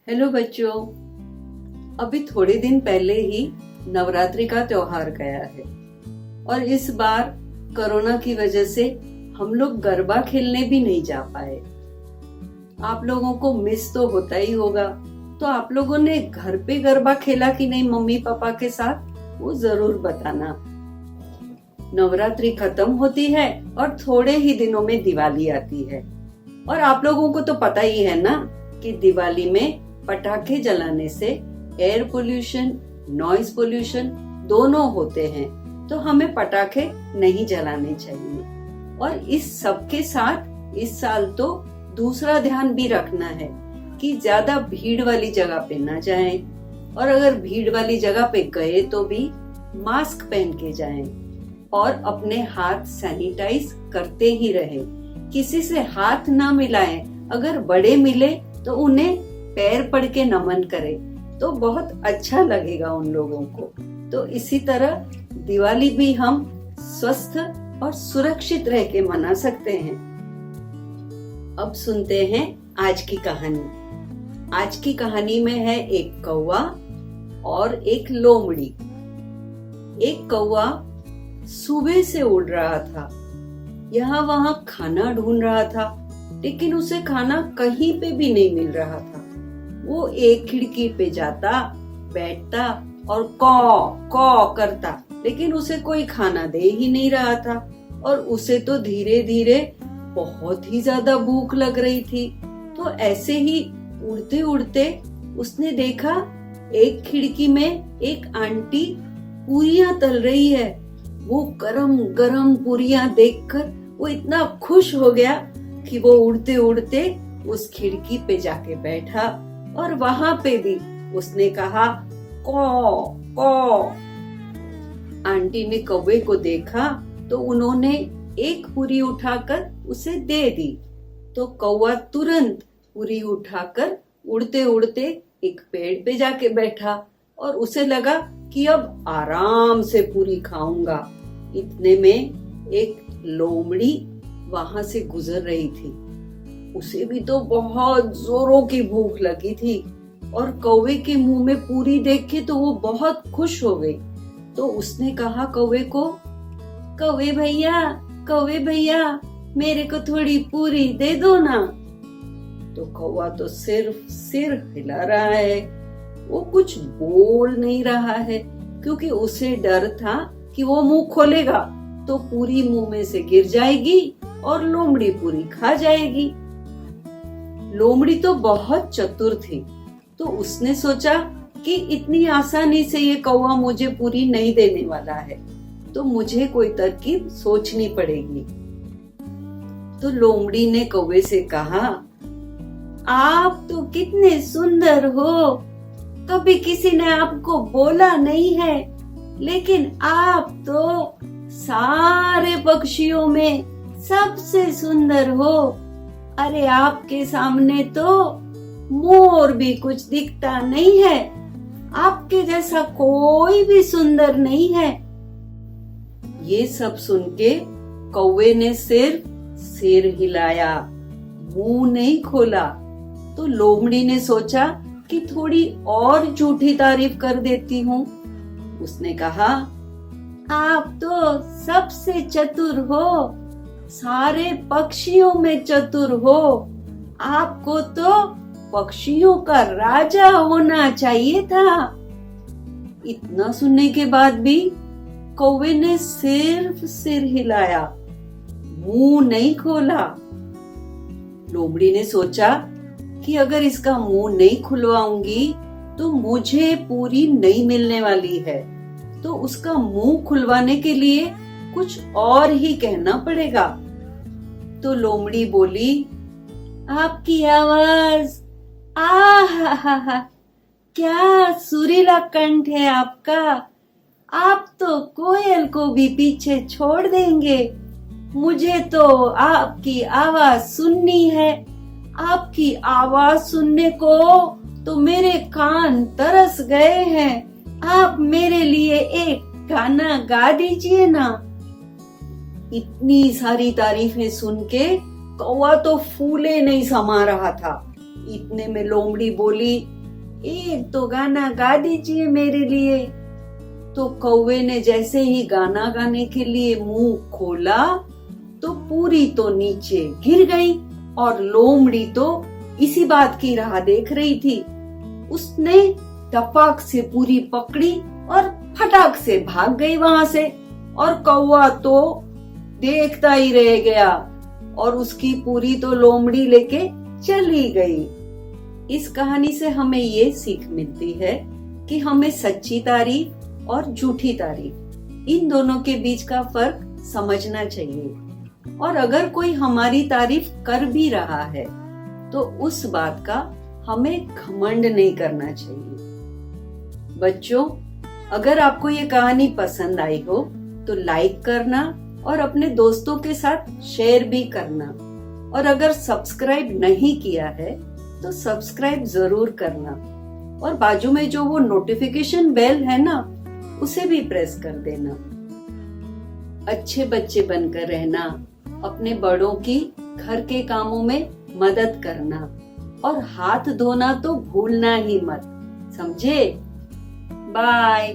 Hello बच्चों, अभी थोड़े दिन पहले ही नवरात्रि का त्योहार गया है और इस बार कोरोना की वजह से हम लोग गरबा खेलने भी नहीं जा पाए। आप लोगों को मिस तो होता ही होगा, तो आप लोगों ने घर पे गरबा खेला कि नहीं मम्मी पापा के साथ, वो जरूर बताना। नवरात्रि खत्म होती है और थोड़े ही दिनों में दिवाली आती है और आप लोगों को तो पता ही है ना कि दिवाली में पटाखे जलाने से एयर पोल्यूशन, नॉइज पोल्यूशन दोनों होते हैं, तो हमें पटाखे नहीं जलाने चाहिए। और इस सब के साथ इस साल तो दूसरा ध्यान भी रखना है कि ज्यादा भीड़ वाली जगह पे ना जाएं और अगर भीड़ वाली जगह पे गए तो भी मास्क पहन के जाएं और अपने हाथ सैनिटाइज करते ही रहें। किसी से हाथ ना मिलाएं, अगर बड़े मिले तो उन्हें पैर पड़ के नमन करें तो बहुत अच्छा लगेगा उन लोगों को। तो इसी तरह दिवाली भी हम स्वस्थ और सुरक्षित रह के मना सकते हैं। अब सुनते हैं आज की कहानी। आज की कहानी में है एक कौवा और एक लोमड़ी। एक कौवा सुबह से उड़ रहा था, यहाँ वहां खाना ढूंढ रहा था, लेकिन उसे खाना कहीं पे भी नहीं मिल रहा था। वो एक खिड़की पे जाता, बैठता और कौ कौ करता, लेकिन उसे कोई खाना दे ही नहीं रहा था और उसे तो धीरे धीरे बहुत ही ज्यादा भूख लग रही थी। तो ऐसे ही उड़ते उड़ते उसने देखा एक खिड़की में एक आंटी पूरियां तल रही है। वो गरम गरम पूरियां देखकर वो इतना खुश हो गया कि वो उड़ते उड़ते उस खिड़की पे जाके बैठा और वहां पे भी उसने कहा कौ कौ। आंटी ने कौवे को देखा तो उन्होंने एक पूरी उठाकर उसे दे दी। तो कौवा तुरंत पूरी उठाकर उड़ते उड़ते एक पेड़ पे जाके बैठा और उसे लगा कि अब आराम से पूरी खाऊंगा। इतने में एक लोमड़ी वहां से गुजर रही थी। उसे भी तो बहुत जोरों की भूख लगी थी और कौवे के मुंह में पूरी देख के तो वो बहुत खुश हो गई। तो उसने कहा कौवे को, कौवे भैया मेरे को थोड़ी पूरी दे दो ना। तो कौवा तो सिर्फ सिर हिला रहा है, वो कुछ बोल नहीं रहा है क्योंकि उसे डर था कि वो मुंह खोलेगा तो पूरी मुंह में से गिर जाएगी और लोमड़ी पूरी खा जाएगी। लोमड़ी तो बहुत चतुर थी, तो उसने सोचा कि इतनी आसानी से ये कौवा मुझे पूरी नहीं देने वाला है, तो मुझे कोई तरकीब सोचनी पड़ेगी। तो लोमड़ी ने कौवे से कहा, आप तो कितने सुंदर हो, कभी किसी ने आपको बोला नहीं है, लेकिन आप तो सारे पक्षियों में सबसे सुंदर हो। अरे आपके सामने तो मोर भी कुछ दिखता नहीं है, आपके जैसा कोई भी सुंदर नहीं है। ये सब सुन के कौवे ने सिर्फ सिर हिलाया, मुंह नहीं खोला। तो लोमड़ी ने सोचा कि थोड़ी और झूठी तारीफ कर देती हूँ। उसने कहा, आप तो सबसे चतुर हो, सारे पक्षियों में चतुर हो, आपको तो पक्षियों का राजा होना चाहिए था। इतना सुनने के बाद भी कौवे ने सिर्फ सिर हिलाया, मुंह नहीं खोला। लोमड़ी ने सोचा कि अगर इसका मुंह नहीं खुलवाऊंगी तो मुझे पूरी नहीं मिलने वाली है, तो उसका मुंह खुलवाने के लिए कुछ और ही कहना पड़ेगा। तो लोमड़ी बोली, आपकी आवाज, आहा, क्या सुरीला कंठ है आपका, आप तो कोयल को भी पीछे छोड़ देंगे। मुझे तो आपकी आवाज सुननी है, आपकी आवाज सुनने को तो मेरे कान तरस गए हैं। आप मेरे लिए एक गाना गा दीजिए ना। इतनी सारी तारीफें सुन के कौवा तो फूले नहीं समा रहा था। इतने में लोमड़ी बोली, एक तो गाना गा दीजिए मेरे लिए। तो कौवे ने जैसे ही गाना गाने के लिए मुंह खोला तो पूरी तो नीचे गिर गई और लोमड़ी तो इसी बात की राह देख रही थी। उसने टपाक से पूरी पकड़ी और फटाक से भाग गई वहां से, और कौवा तो देखता ही रह गया और उसकी पूरी तो लोमड़ी लेके चली गई। इस कहानी से हमें ये सीख मिलती है कि हमें सच्ची तारीफ और झूठी तारीफ, इन दोनों के बीच का फर्क समझना चाहिए। और अगर कोई हमारी तारीफ कर भी रहा है तो उस बात का हमें घमंड नहीं करना चाहिए। बच्चों, अगर आपको ये कहानी पसंद आई हो तो लाइक करना और अपने दोस्तों के साथ शेयर भी करना। और अगर सब्सक्राइब नहीं किया है तो सब्सक्राइब जरूर करना, और बाजू में जो वो नोटिफिकेशन बेल है ना, उसे भी प्रेस कर देना। अच्छे बच्चे बनकर रहना, अपने बड़ों की घर के कामों में मदद करना और हाथ धोना तो भूलना ही मत, समझे? बाय।